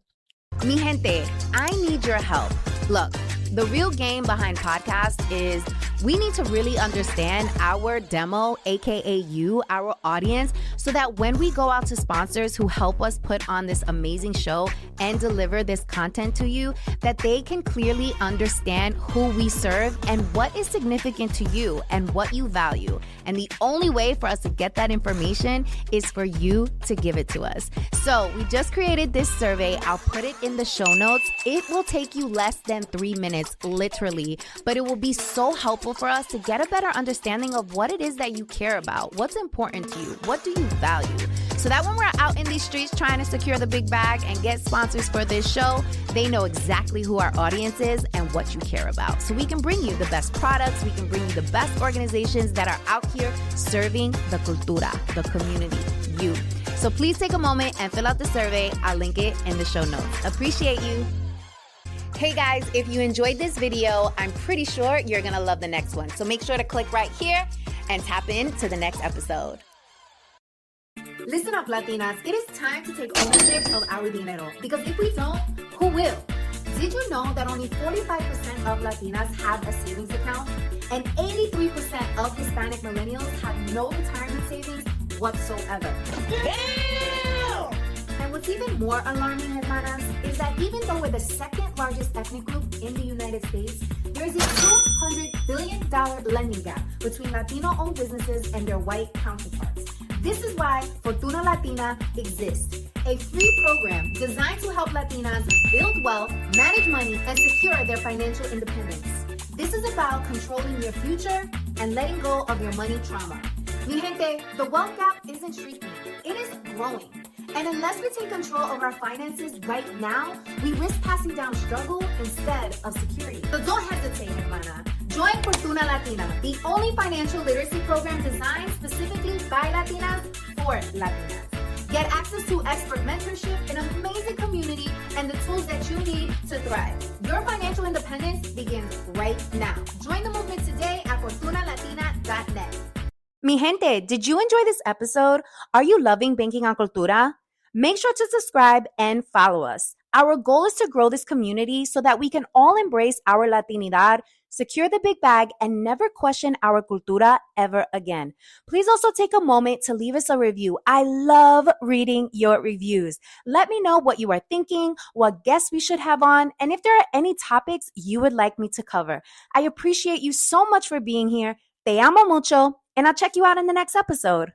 Mi gente, I need your help. Look, the real game behind podcasts is we need to really understand our demo, aka you, our audience, so that when we go out to sponsors who help us put on this amazing show and deliver this content to you, that they can clearly understand who we serve and what is significant to you and what you value. And the only way for us to get that information is for you to give it to us. So we just created this survey. I'll put it in the show notes. It will take you less than 3 minutes, literally, but it will be so helpful for us to get a better understanding of what it is that you care about, what's important to you, what do you value, so that when we're out in these streets trying to secure the big bag and get sponsors for this show, they know exactly who our audience is and what you care about. So we can bring you the best products, we can bring you the best organizations that are out here serving the cultura, the community, you. So please take a moment and fill out the survey. I'll link it in the show notes. Appreciate you. Hey guys, if you enjoyed this video, I'm pretty sure you're gonna love the next one. So make sure to click right here and tap in to the next episode. Listen up, Latinas. It is time to take ownership of our dinero. Because if we don't, who will? Did you know that only 45% of Latinas have a savings account? And 83% of Hispanic millennials have no retirement savings whatsoever. Damn! And what's even more alarming, hermanas, is that even though we're the second largest ethnic group in the United States, there is a $200 billion lending gap between Latino-owned businesses and their white counterparts. This is why Fortuna Latina exists, a free program designed to help Latinas build wealth, manage money, and secure their financial independence. This is about controlling your future and letting go of your money trauma. Mi gente, the wealth gap isn't shrinking, it is growing. And unless we take control of our finances right now, we risk passing down struggle instead of security. So don't hesitate, hermana. Join Fortuna Latina, the only financial literacy program designed specifically by Latinas for Latinas. Get access to expert mentorship, an amazing community, and the tools that you need to thrive. Your financial independence begins right now. Join the movement today at fortunalatina.net. Mi gente, did you enjoy this episode? Are you loving Banking on Cultura? Make sure to subscribe and follow us. Our goal is to grow this community so that we can all embrace our Latinidad, secure the big bag, and never question our cultura ever again. Please also take a moment to leave us a review. I love reading your reviews. Let me know what you are thinking, what guests we should have on, and if there are any topics you would like me to cover. I appreciate you so much for being here. Te amo mucho, and I'll check you out in the next episode.